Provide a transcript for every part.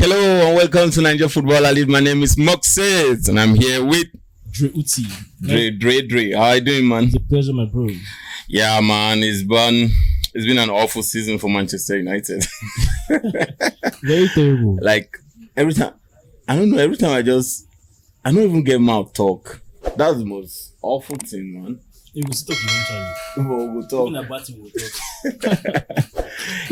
Hello and welcome to Naija Futboll. My name is Muqsit and I'm here with Drey. How are you doing, man? It's a pleasure, my bro. Yeah, man. It's been an awful season for Manchester United. Very terrible. Like every time, I don't know. Every time I don't even get mouth talk. That's the most awful thing, man. We will talk eventually. We'll talk. Even about it, we'll talk.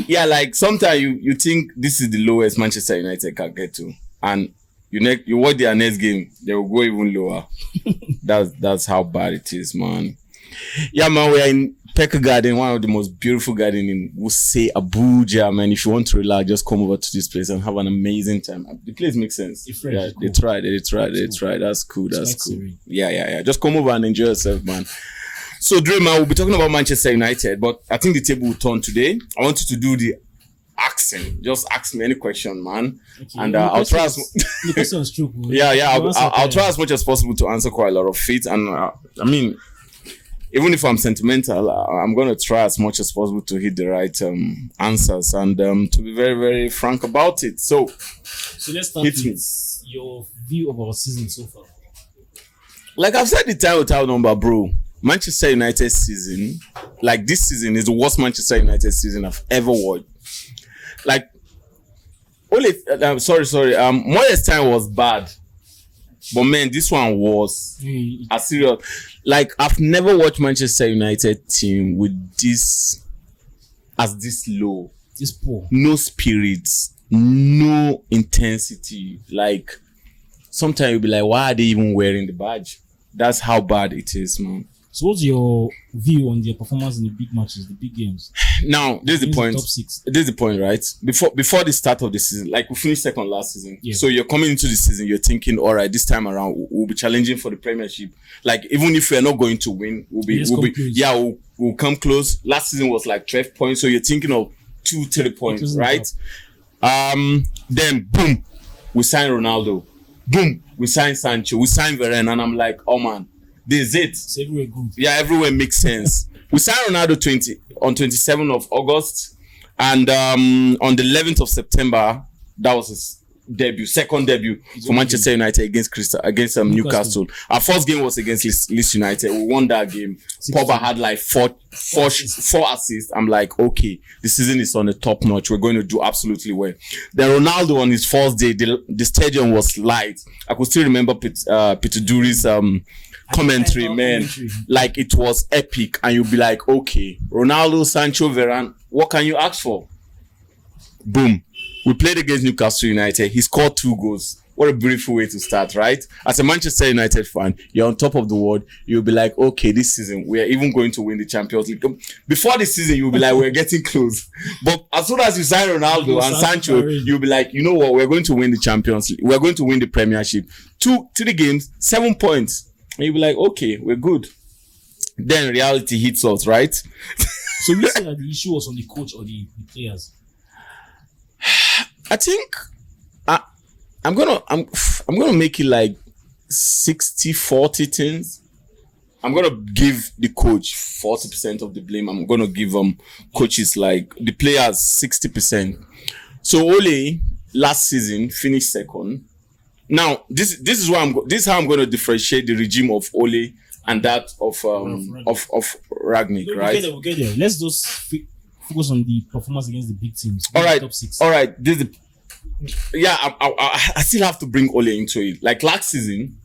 Yeah, like sometimes you think this is the lowest Manchester United can get to, and you watch their next game, they will go even lower. That's how bad it is, man. Yeah, man, we are in Peck Garden, one of the most beautiful gardens in, we'll say, Abuja, man. If you want to relax, just come over to this place and have an amazing time. The place makes sense. Yeah, cool. They try. That's cool. Yeah. Just come over and enjoy yourself, man. So, Drey, man, we'll be talking about Manchester United, but I think the table will turn today. I want you to do the asking. Just ask me any question, man. Okay. And I'll try as the question is true. I'll try as much as possible to answer quite a lot of it. And I mean, even if I'm sentimental, I'm going to try as much as possible to hit the right answers and to be very, very frank about it. So let's start with your view of our season so far. Like I've said the time without number, bro. Manchester United season, like this season, is the worst Manchester United season I've ever watched. Like, sorry. Moyes' time was bad, but man, this one was a serious. Like, I've never watched Manchester United team with this low, this poor, no spirits, no intensity. Like, sometimes you'll be like, why are they even wearing the badge? That's how bad it is, man. So what's your view on their performance in the big matches, the big games? Now, this is the point. Top six. This is the point, right? Before the start of the season, like we finished second last season. Yeah. So you're coming into the season, you're thinking, all right, this time around we'll be challenging for the Premiership. Like even if we're not going to win, we'll come close. Last season was like 12 points, so you're thinking of 2-3 points, right? Then boom, we sign Ronaldo. Boom, we sign Sancho. We sign Varane, and I'm like, oh man. This is it. It's everywhere good. Yeah, everywhere makes sense. We signed Ronaldo on 27th of August, and on the 11th of September, that was his second debut for Manchester United against Newcastle. Our first game was against Leeds United. We won that game. Pogba had like four assists. I'm like, okay, the season is on a top notch. We're going to do absolutely well. Then Ronaldo on his first day, the stadium was light. I could still remember Peter Dury's commentary, man. Like it was epic, and you'll be like, okay, Ronaldo, Sancho, Varane, what can you ask for? Boom. We played against Newcastle United. He scored 2 goals. What a beautiful way to start, right? As a Manchester United fan, you're on top of the world. You'll be like, okay, this season, we are even going to win the Champions League. Before the season, you'll be like, we're getting close. But as soon as you sign Ronaldo and Sancho, you'll be like, you know what? We're going to win the Champions League. We're going to win the Premiership. 3 games, 7 points. And you'll be like, okay, we're good. Then reality hits us, right? So you say that the issue was on the coach or the players? I think I'm gonna make it like 60-40 things. I'm gonna give the coach 40% of the blame. I'm gonna give coaches like the players 60%. So Ole last season finished second. Now this is how I'm going to differentiate the regime of Ole and that of Rangnick, right? We'll get there. Let's just focus on the performance against the big teams. All right, top 6. All right. I still have to bring Ole into it. Like last season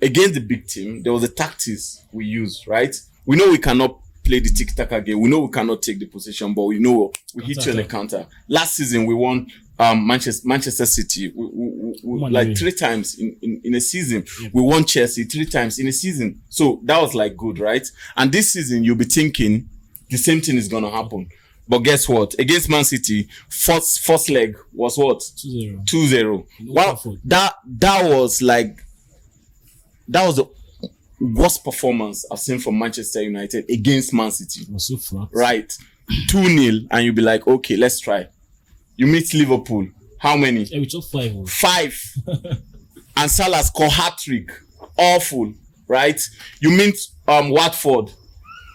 against the big team, there was a tactics we used, right? We know we cannot play the tiki-taka game. We know we cannot take the position, but we know we hit you on the counter. Last season we won Manchester City we like 3 times in a season. Yeah. We won Chelsea 3 times in a season. So that was like good, right? And this season you'll be thinking the same thing is gonna happen. But guess what? Against Man City, first leg was what? 2-0. Well, that was the worst performance I've seen from Manchester United against Man City. It was so flat. Right. 2-0, and you'll be like, okay, let's try. You meet Liverpool. How many? Yeah, we took 5. 5. And Salah scored hat-trick. Awful. Right? You meet Watford.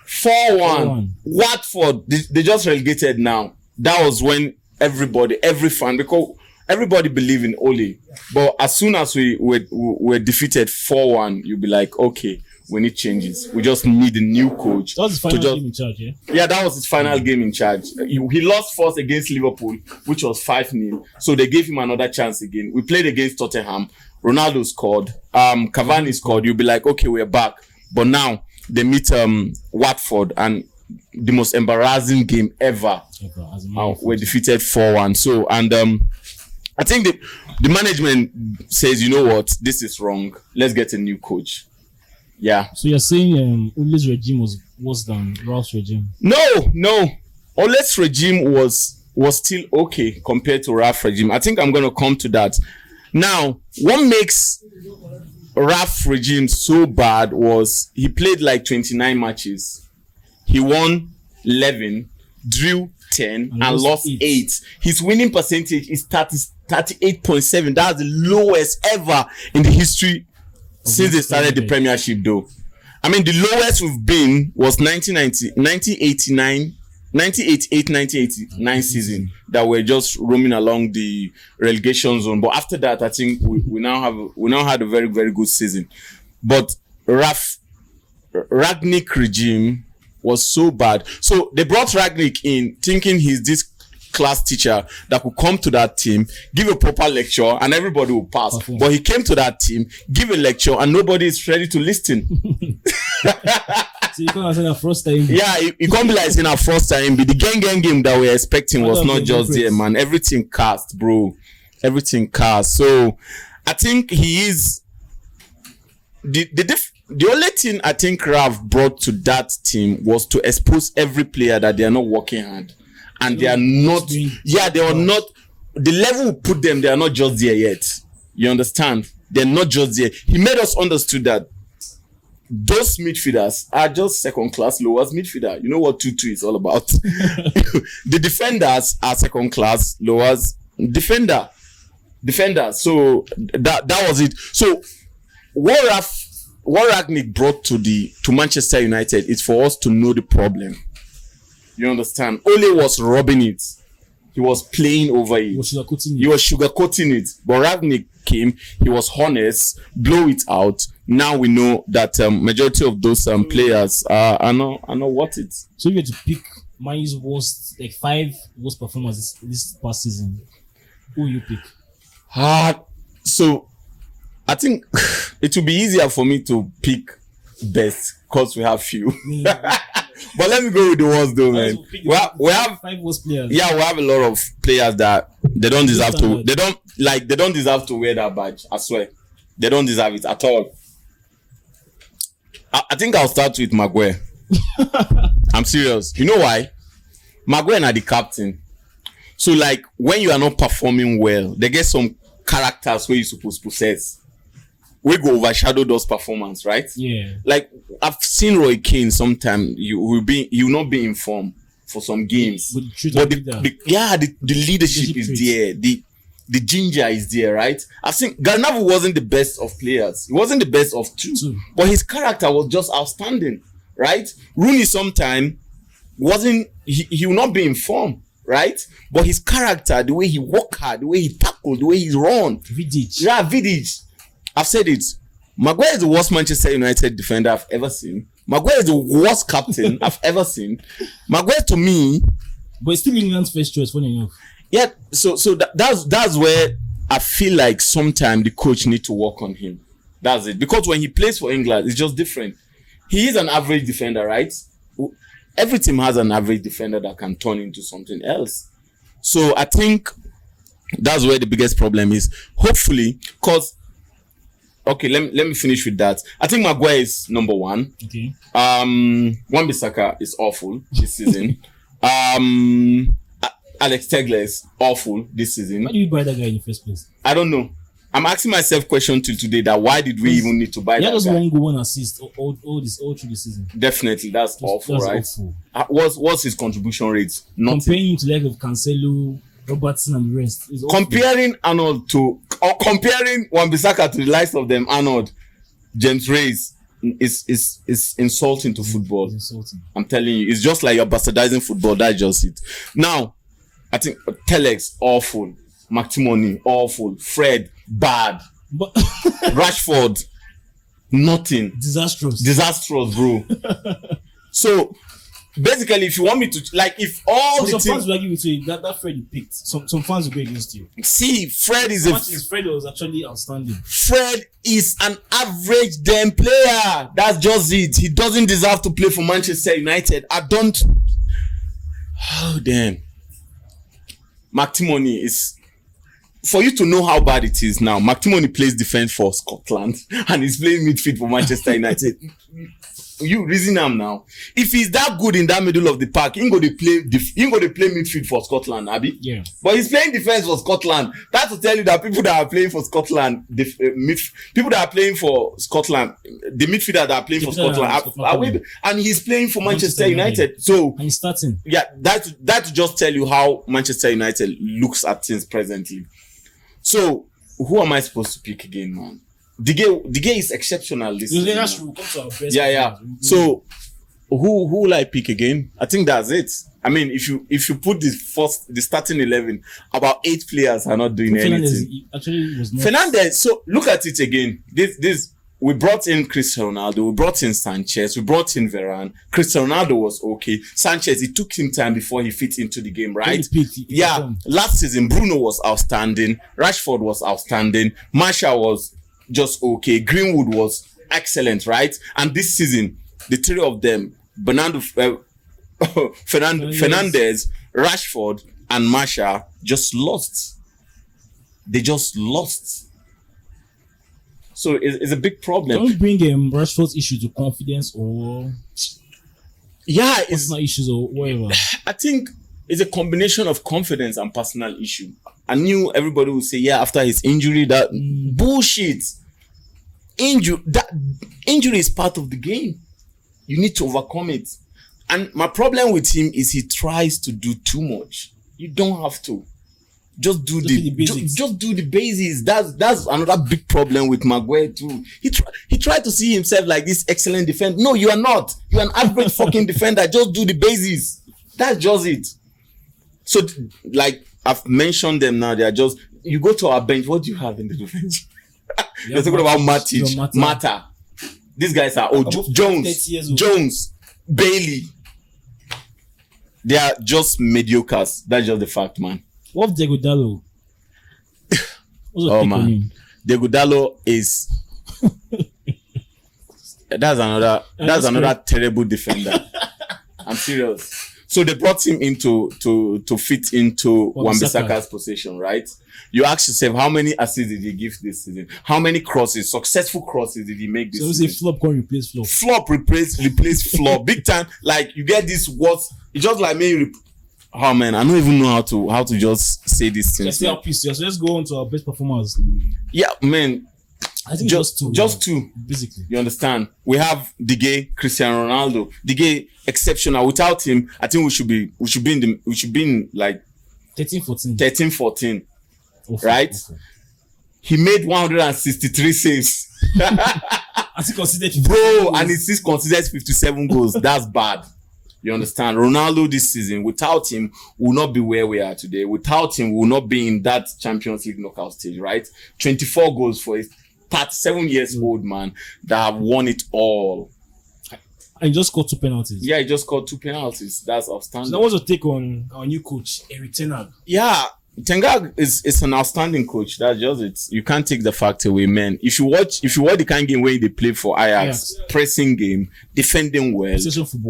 4-1. Watford, they just relegated now. That was when every fan, because everybody believe in Ole, but as soon as we were defeated 4-1, you'll be like, okay, we need changes. We just need a new coach. That was his final game in charge, yeah? Yeah, that was his final game in charge. He lost first against Liverpool, which was 5-0. So they gave him another chance again. We played against Tottenham. Ronaldo scored. Cavani scored. You'll be like, okay, we're back. But now they meet Watford, and the most embarrassing game ever. We're defeated 4-1. So, and I think the management says, you know what, this is wrong. Let's get a new coach. Yeah. So you're saying Ole's regime was worse than Ralph's regime? No. Ole's regime was still okay compared to Ralph's regime. I think I'm going to come to that. Now, what makes Ralph's regime so bad was he played like 29 matches. He won 11, drew 10, and lost 8. His winning percentage is 38.7. That's the lowest ever in the history since they started the Premiership, though. I mean, the lowest we've been was 1988-1989 season that we're just roaming along the relegation zone. But after that, I think we now had a very, very good season. But Rangnick regime was so bad. So they brought Rangnick in thinking he's this class teacher that could come to that team, give a proper lecture, and everybody will pass. But he came to that team, give a lecture, and nobody is ready to listen. So you can't say that first time. Yeah, it can't be like saying a first time. But the game that we were expecting was not just there, man. Everything cast, bro. Everything cast. So I think he is the only thing I think Rav brought to that team was to expose every player that they are not working hard. And they are not, they are not, the level we put them, they are not just there yet. You understand? They're not just there. He made us understood that those midfielders are just second class lowers midfielder. You know what 2-2 is all about. The defenders are second class lowers defender. So that was it. So what Rangnick brought to Manchester United is for us to know the problem. You understand? Ole was robbing it. He was playing over it. He was sugarcoating it. But Rangnick came. He was honest. Blow it out. Now we know that majority of those players are not worth it. So you had to pick Man's worst, like 5 worst performers this past season. Who you pick? So I think it will be easier for me to pick best because we have few. But let me go with the worst though, man. We have 5 worst players. Yeah, we have a lot of players that they don't deserve to. They don't deserve to wear that badge. I swear, they don't deserve it at all. I think I'll start with Maguire. I'm serious. You know why? Maguire are the captain. So like when you are not performing well, they get some characters where you're supposed to possess. We go overshadow those performance, right? Yeah. Like I've seen Roy Keane sometimes you will not be informed for some games. But the leadership is there. The ginger is there, right? I've seen Garnacho wasn't the best of players. He wasn't the best of two. But his character was just outstanding, right? Rooney sometimes he will not be informed, right? But his character, the way he work hard, the way he tackle, the way he run. Vidic. I've said it. Maguire is the worst Manchester United defender I've ever seen. Maguire is the worst captain I've ever seen. Maguire to me, but it's still England's first choice, funny enough. Yeah, so that's where I feel like sometimes the coach need to work on him. That's it. Because when he plays for England, it's just different. He is an average defender, right? Every team has an average defender that can turn into something else. So I think that's where the biggest problem is. Hopefully, because okay, let me finish with that. I think Maguire is number 1. Okay. Wan-Bissaka is awful this season. Alex Tegler is awful this season. Why do you buy that guy in the first place? I don't know. I'm asking myself question till today that why did we even need to buy that guy? He has 1 goal, 1 assist all through the season. Definitely, that's awful, right? Awful. What's his contribution rate? Nothing. Comparing him to like of Cancelo, Robertson and the rest. Comparing Wan-Bissaka to the likes of them, Arnold, James Reyes is insulting to football. It's insulting. I'm telling you, it's just like you're bastardizing football. That's just it. Now, I think Telex awful. McTominay, awful. Fred, bad. But Rashford, nothing. disastrous. Bro. So basically, if you want me to if all But the some fans team will argue with you that Fred you picked. Some fans will go against you. see, Fred is Fred was actually outstanding. Fred is an average damn player. That's just it. He doesn't deserve to play for Manchester United. Oh damn. McTominay is, for you to know how bad it is now, McTominay plays defense for Scotland and he's playing midfield for Manchester United. You reason him now. If he's that good in that middle of the park, he ain't gonna play midfield for Scotland, Abi. Yeah. But he's playing defense for Scotland. That's to tell you that people that are playing for Scotland, people that are playing for Scotland, the midfielder that are playing for Scotland, and he's playing for Manchester United. So and he's starting. yeah, that just tell you how Manchester United looks at things presently. So who am I supposed to pick again, man? The guy is exceptional this season. That's true. Come to our best. Yeah. So who will I pick again? I think that's it. I mean, if you put the starting 11, about 8 players are not doing anything. Actually, was not. Fernandes. So look at it again. This we brought in Cristiano Ronaldo, we brought in Sanchez, we brought in Varane. Cristiano Ronaldo was okay. Sanchez, it took him time before he fit into the game, right? Yeah. Last season, Bruno was outstanding. Rashford was outstanding. Martial was just okay. Greenwood was excellent, right? And this season, the 3 of them, Fernandes, Rashford, and Martial just lost. They just lost. So it's a big problem. Don't bring Rashford's issue to confidence or it's personal issues or whatever. I think it's a combination of confidence and personal issue. I knew everybody would say, after his injury, that bullshit. Injury is part of the game. You need to overcome it. And my problem with him is he tries to do too much. You don't have to. Just do the basics. Just do the basics. That's another big problem with Maguire too. He tried to see himself like this excellent defender. No, you are not. You're an average fucking defender. Just do the basics. That's just it. So like I've mentioned them now. They are just, you go to our bench. What do you have in the defense? You're talking about Matic, Mata. These guys are Jones, Bailey. They are just mediocres. That's just the fact, man. What of Diego Dallo? Oh man, Diego Dallo is that's another terrible defender. I'm serious. So they brought him into to fit into Wan-Bissaka's position, right? You ask yourself, how many assists did he give this season? How many successful crosses did he make this season? So say flop can replace flop. Flop replace flop. Big time. Like you get this words. It's just like me. Oh man, I don't even know how to just say this thing. So let's go on to our best performers. Yeah, man. I think just two. Just two. Basically. You understand? We have Drey, Cristiano Ronaldo. Drey, exceptional. Without him, I think we should be in like 13-14. Right? Okay. He made 163 saves. As he considered and he still considers 57 goals. That's bad. You understand? Ronaldo this season, without him, will not be where we are today. Without him, we will not be in that Champions League knockout stage, right? 24 goals for a 37 years old man that have won it all. And he just scored 2 penalties. Yeah, he just scored 2 penalties. That's outstanding. So that was a take on our new coach, Erik ten Hag. Yeah, Ten Hag is an outstanding coach. That's just it. You can't take the fact away, man. If you watch the kind of game where they play for Ajax, pressing game, defending well,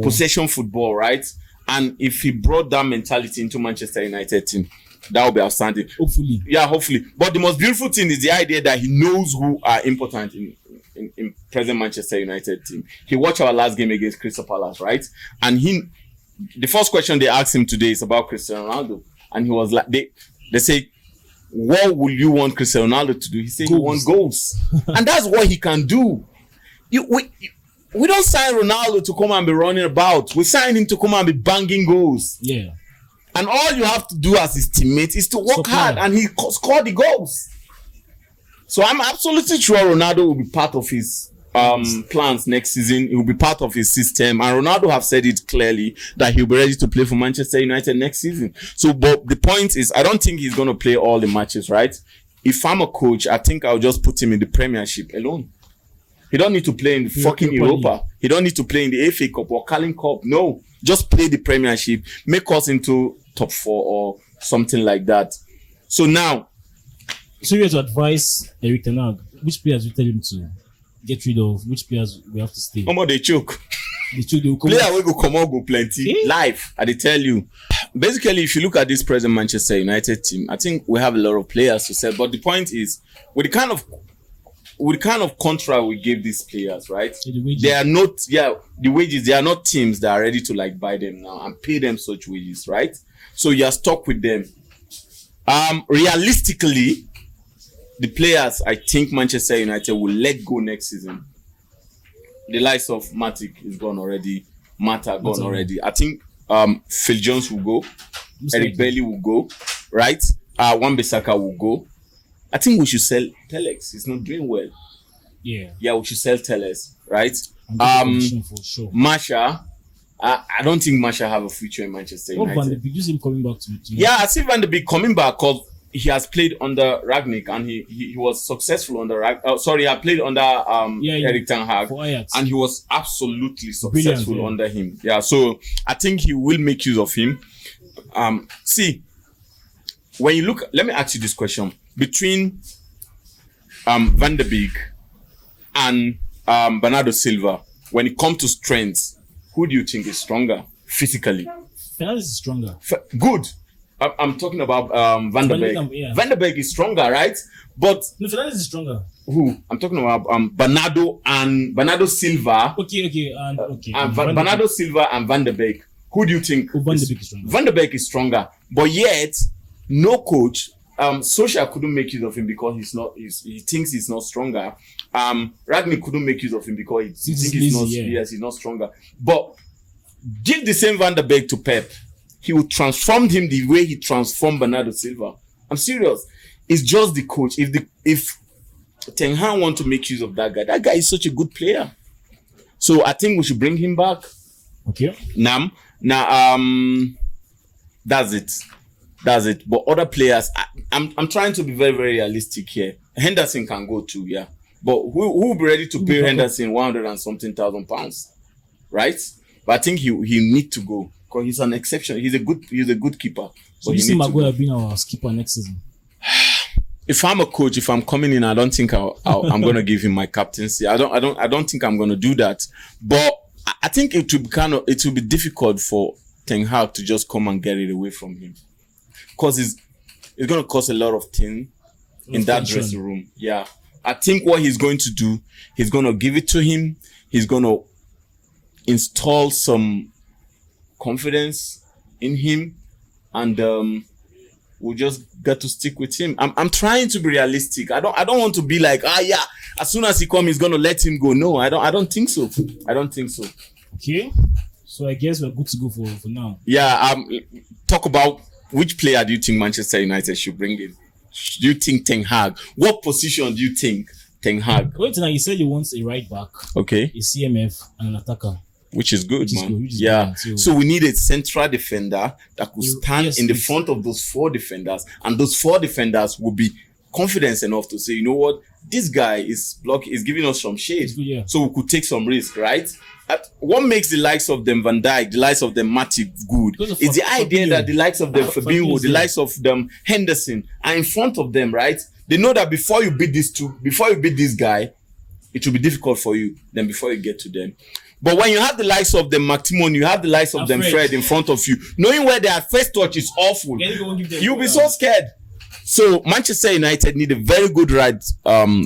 possession football, right? And if he brought that mentality into Manchester United team, that would be outstanding. Hopefully. Yeah, hopefully. But the most beautiful thing is the idea that he knows who are important in present Manchester United team. He watched our last game against Crystal Palace, right? And the first question they asked him today is about Cristiano Ronaldo. And he was like, they say, what will you want Cristiano Ronaldo to do? He said he wants goals. And that's what he can do. We don't sign Ronaldo to come and be running about. We sign him to come and be banging goals. Yeah. And all you have to do as his teammate is to work hard, and he scored the goals. So I'm absolutely sure Ronaldo will be part of his plans next season. He will be part of his system, and Ronaldo have said it clearly that he'll be ready to play for Manchester United next season. So, but the point is, I don't think he's going to play all the matches, right? If I'm a coach, I think I'll just put him in the Premiership alone. He don't need to play in the fucking Europa. He don't need to play in the FA Cup or Carling Cup. No, just play the Premiership, make us into top 4 or something like that. So now, so you have to advise Erik ten Hag, which players you tell him to get rid of, which players we have to stay. Come on, they choke. They will come Player will go come on, go plenty. Live, I tell you. Basically, if you look at this present Manchester United team, I think we have a lot of players to sell. But the point is, with the kind of contract we give these players, right? They are not, the wages, they are not teams that are ready to like buy them now and pay them such wages, right? So you are stuck with them. Realistically, the players I think Manchester United will let go next season. The likes of Matic is gone already. Mata gone already. I think Phil Jones will go. Eric Bailly will go. Right? Wan-Bissaka will go. I think we should sell Telex. He's not doing well. Yeah, we should sell Telex. Right? For sure. Masha. I don't think Masha have a future in Manchester United. Van de Beek, you see him coming back to Yeah, I see Van de Beek coming back because he has played under Ragnick and he was successful under he had played under Erik ten Hag and he was absolutely successful under him. Yeah, so I think he will make use of him. See, when you look, let me ask you this question. Between Van de Beek and Bernardo Silva, when it comes to strength, who do you think is stronger physically? Fernandes is stronger. Good. I'm talking about Van de Beek. Van de Beek is stronger, right? But no, Fernandes is stronger. Who? I'm talking about Bernardo Silva. Bernardo Silva and Van de Beek. Who do you think? Van de Beek is stronger. Van de Beek is stronger, but yet no coach. Solskjaer couldn't make use of him because he thinks he's not stronger. Ragnick couldn't make use of him because he thinks he's not stronger. But give the same Van de Beek to Pep. He would transform him the way he transformed Bernardo Silva. I'm serious. It's just the coach. If Ten Hag want to make use of that guy is such a good player. So I think we should bring him back. Okay. Now, that's it. But other players, I'm trying to be very, very realistic here. Henderson can go too, yeah. But who will be ready to pay Henderson 100 and something thousand pounds, right? But I think he need to go because he's an exception. He's a good keeper. So you see Maguire being our skipper next season? If I'm a coach, if I'm coming in, I don't think I'm gonna give him my captaincy. I don't think I'm gonna do that. But I think it will be difficult for Ten Hag to just come and get it away from him. Because it's going to cost a lot of things in that dressing room. Yeah. I think what he's going to do, he's going to give it to him. He's going to install some confidence in him. And we'll just get to stick with him. I'm trying to be realistic. I don't want to be like, as soon as he comes, he's going to let him go. No, I don't think so. Okay. So I guess we're good to go for now. Yeah. Talk about which player do you think Manchester United should bring in? Do you think Ten Hag? What position do you think Ten Hag? Wait till now, you said he wants a right back, okay, a CMF, and an attacker. Which is good, man. Yeah. So we need a central defender that could stand in the front of those 4 defenders, and those 4 defenders will be confident enough to say, you know what, this guy is giving us some shade, so we could take some risk, right? What makes the likes of them Van Dijk, the likes of them Matip good is the idea that the likes of them Fabinho, the likes of them Henderson are in front of them, right? They know that before you beat this guy, it will be difficult for you than before you get to them. But when you have the likes of them Maximon, you have the likes of them Fred in front of you, knowing where their first touch is awful, you'll be so scared. So Manchester United need a very good right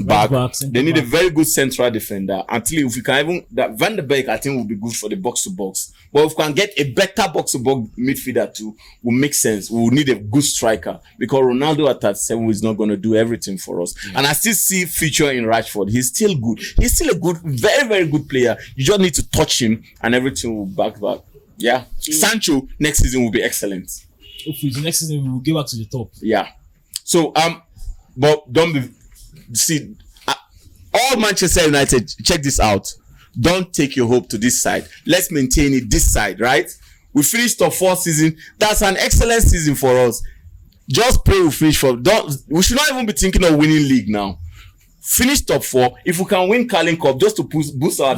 back. They need a very good central defender. Until if we can even that Van de Beek, I think will be good for the box to box. But if we can get a better box to box midfielder too, will make sense. We will need a good striker because Ronaldo at 37 is not going to do everything for us. Yeah. And I still see future in Rashford. He's still good. He's still a good, very, very good player. You just need to touch him and everything will back. Yeah. Sancho next season will be excellent. Hopefully next season we will get back to the top. Yeah. So, but don't be, see, all all Manchester United, check this out. Don't take your hope to this side. Let's maintain it this side, right? We finished top 4 season. That's an excellent season for us. Just pray we finish for. We should not even be thinking of winning league now. Finish top 4. If we can win Carling Cup just to boost our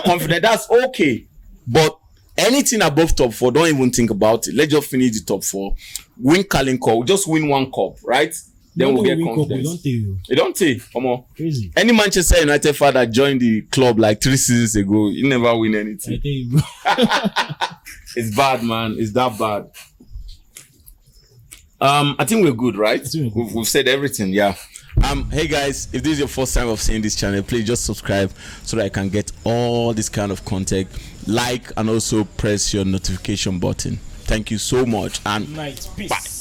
confidence, that's okay. But anything above top 4, don't even think about it. Let's just finish the top 4. Win Carling Cup. Just win 1 cup, right? Then we'll get confidence. It don't take. Come on. Crazy. Any Manchester United fan that joined the club like 3 seasons ago, you never win anything. I tell you, bro. It's bad, man. It's that bad. I think we're good, right? We've said everything, yeah. Hey guys, if this is your first time of seeing this channel, please just subscribe so that I can get all this kind of content. Like and also press your notification button. Thank you so much and Night. Peace. bye.